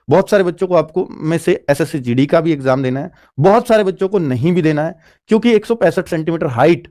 बहुत सारे बच्चों को आपको में से एसएससी जीडी का भी एग्जाम देना है, बहुत सारे बच्चों को नहीं भी देना है, क्योंकि 165 सेंटीमीटर हाइट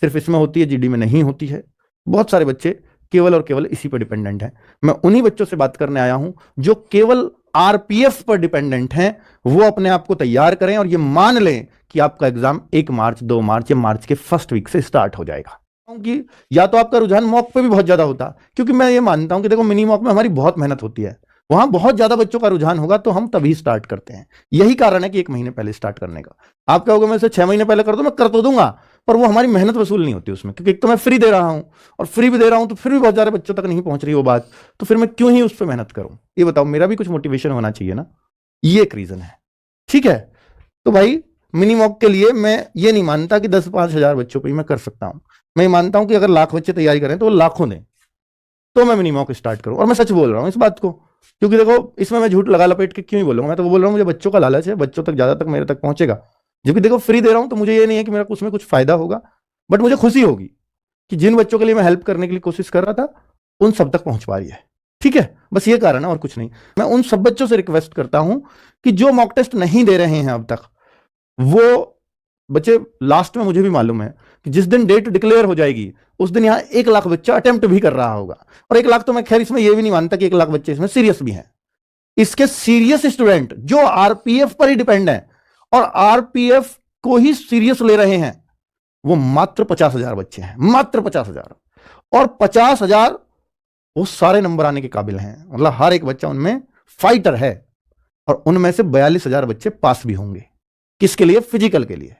सिर्फ इसमें होती है, जीडी में नहीं होती है। बहुत सारे बच्चे केवल और केवल इसी पर डिपेंडेंट हैं। मैं उन्हीं बच्चों से बात करने आया हूं जो केवल आरपीएफ पर डिपेंडेंट हैं। वो अपने आप को तैयार करें और ये मान लें कि आपका एग्जाम 1 मार्च 2 मार्च या मार्च के फर्स्ट वीक से स्टार्ट हो जाएगा। कि या तो आपका रुझान मॉक पे भी बहुत ज्यादा होता, क्योंकि मैं ये मानता हूं कि देखो मिनी मॉक में हमारी बहुत मेहनत होती है, वहां बहुत ज्यादा बच्चों का रुझान होगा तो हम तभी स्टार्ट करते हैं। यही कारण है कि 1 महीने पहले स्टार्ट करने का। आप कहोगे मैं से 6 महीने पहले कर दो, मैं कर तो दूंगा, पर वो हमारी मेहनत वसूल नहीं होती उसमें, क्योंकि एक तो मैं फ्री दे रहा हूं और फ्री भी दे रहा हूं तो फिर भी बहुत ज्यादा बच्चों तक नहीं पहुंच रही वो बात, तो फिर मैं क्यों ही उस पर मेहनत करूं? ये बताओ, मेरा भी कुछ मोटिवेशन होना चाहिए ना। ये एक रीजन है, ठीक है। तो भाई मिनी मॉक के लिए मैं ये नहीं मानता कि 10-5 हजार बच्चों पर ही मैं कर सकता हूं। मैं ये मानता हूं कि अगर लाख बच्चे तैयारी करें तो वो लाखों दें, तो मैं मिनी मॉक स्टार्ट करूं। और मैं सच बोल रहा हूं इस बात को, क्योंकि देखो इसमें मैं झूठ लगा लपेट के क्यों ही बोलूंगा। मैं तो वो बोल रहा हूं मुझे बच्चों का लालच है, बच्चों तक ज्यादा तक मेरे तक पहुंचेगा। जबकि देखो फ्री दे रहा हूं तो मुझे ये नहीं है कि मेरा उसमें कुछ फायदा होगा, बट मुझे खुशी होगी कि जिन बच्चों के लिए मैं हेल्प करने के लिए कोशिश कर रहा था उन सब तक पहुंच पा रही है। ठीक है, बस ये कारण है और कुछ नहीं। मैं उन सब बच्चों से रिक्वेस्ट करता हूं कि जो मॉक टेस्ट नहीं दे रहे हैं अब तक, वो बच्चे लास्ट में मुझे भी मालूम है कि जिस दिन डेट डिक्लेयर हो जाएगी उस दिन यहां 1 लाख बच्चा अटेम्प्ट भी कर रहा होगा। और 1 लाख तो मैं खैर इसमें यह भी नहीं मानता कि 1 लाख बच्चे इसमें सीरियस भी हैं। इसके सीरियस स्टूडेंट जो आरपीएफ पर ही डिपेंड है और आरपीएफ को ही सीरियस ले रहे हैं, वो मात्र 50,000 बच्चे हैं, मात्र 50,000। और 50,000 वो सारे नंबर आने के काबिल हैं, मतलब हर एक बच्चा उनमें फाइटर है। और उनमें से 42,000 बच्चे पास भी होंगे। किसके लिए? फिजिकल के लिए।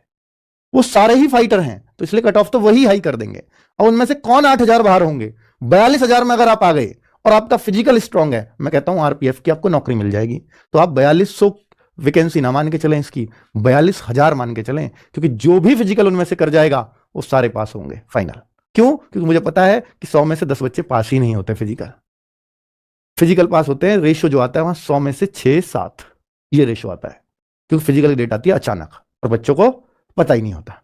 वो सारे ही फाइटर हैं, तो इसलिए कट ऑफ तो वही हाई कर देंगे। और उनमें से कौन 8,000 बाहर होंगे? 42,000 में अगर आप आ गए और आपका फिजिकल स्ट्रांग है, मैं कहता हूं आरपीएफ की आपको नौकरी मिल जाएगी। तो आप 4200 वैकेंसी ना मान के चलें, इसकी 42,000 मान के चलें, क्योंकि जो भी फिजिकल उनमें से कर जाएगा वो सारे पास होंगे फाइनल। क्यों? क्योंकि मुझे पता है कि 100 में से 10 बच्चे पास ही नहीं होते। फिजिकल पास होते हैं, रेशो जो आता है वहां 100 में से 6-7 ये रेशो आता है, क्योंकि फिजिकल की डेट आती है अचानक और बच्चों को पता ही नहीं होता।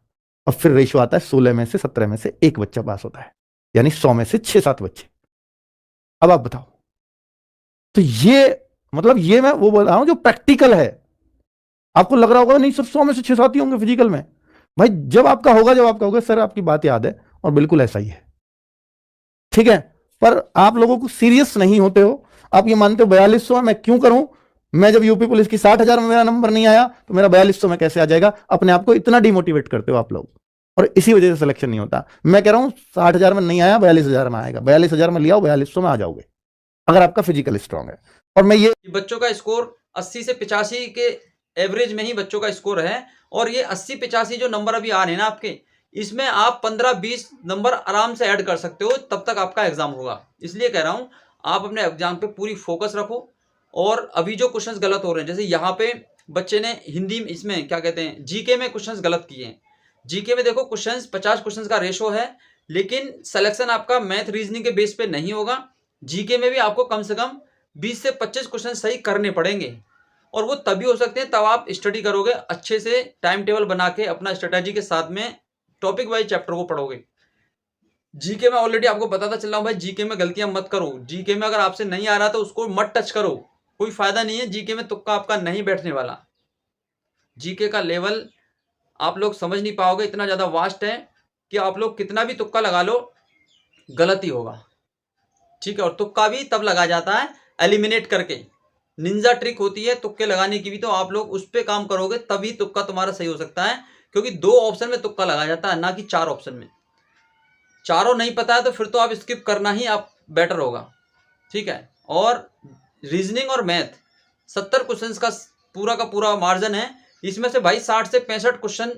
और फिर रेशो आता है 16 में से 17 में से 1 बच्चा पास होता है, यानी 100 में से 6-7 बच्चे। अब आप बताओ, तो ये मतलब ये मैं वो बोल रहा हूं जो प्रैक्टिकल है। आपको लग रहा होगा नहीं सिर्फ 100 में से 6-7 ही होंगे फिजिकल में। भाई जब आपका होगा सर आपकी बात याद है, और बिल्कुल ऐसा ही है, ठीक है। पर आप लोगों को सीरियस नहीं होते हो। आप ये मानते हो 4200 मैं क्यों करूं, मैं जब यूपी पुलिस की 60,000 में मेरा नंबर नहीं आया तो मेरा 4200 में कैसे आ जाएगा। अपने आप को इतना डिमोटिवेट करते हो आप लोग, और इसी वजह से सिलेक्शन नहीं होता। मैं कह रहा हूं 60,000 में नहीं आया, 42,000 में आएगा। 42,000 में लिया 4200 में आ जाओगे अगर आपका फिजिकल स्ट्रांग है। और मैं ये बच्चों का स्कोर 80 से 85 के एवरेज में ही बच्चों का स्कोर है, और ये 80-85 जो नंबर अभी आ रहे हैं ना आपके, इसमें आप 15-20 नंबर आराम से ऐड कर सकते हो, तब तक आपका एग्जाम होगा। इसलिए कह रहा हूं आप अपने एग्जाम पे पूरी फोकस रखो। और अभी जो क्वेश्चंस गलत हो रहे हैं, जैसे यहाँ पे बच्चे ने हिंदी इसमें क्या कहते हैं जीके में क्वेश्चंस गलत किए हैं। जीके में देखो क्वेश्चंस 50 क्वेश्चंस का रेशो है, लेकिन सिलेक्शन आपका मैथ रीजनिंग के बेस पे नहीं होगा। जीके में भी आपको कम से कम 20 से 25 क्वेश्चन सही करने पड़ेंगे, और वो तभी हो सकते हैं तब आप स्टडी करोगे अच्छे से, टाइम टेबल बना के अपना स्ट्रेटेजी के साथ में टॉपिक वाइज चैप्टर को पढ़ोगे। जीके में ऑलरेडी आपको बताता चल रहा हूं भाई, जीके में गलतियां मत करो। जीके में अगर आपसे नहीं आ रहा तो उसको मत टच करो, कोई फायदा नहीं है। जीके में तुक्का आपका नहीं बैठने वाला। जीके का लेवल आप लोग समझ नहीं पाओगे, इतना ज्यादा वास्ट है कि आप लोग कितना भी तुक्का लगा लो गलत ही होगा, ठीक है। और तुक्का भी तब लगा जाता है एलिमिनेट करके, निंजा ट्रिक होती है तुक्के लगाने की भी, तो आप लोग उस पर काम करोगे तभी तुक्का तुम्हारा सही हो सकता है। क्योंकि 2 ऑप्शन में तुक्का लगाया जाता है, ना कि 4 ऑप्शन में। चारों नहीं पता है तो फिर तो आप स्किप करना ही आप बेटर होगा, ठीक है। और रीजनिंग और मैथ 70 क्वेश्चंस का पूरा मार्जिन है। इसमें से भाई 60 से 65 क्वेश्चन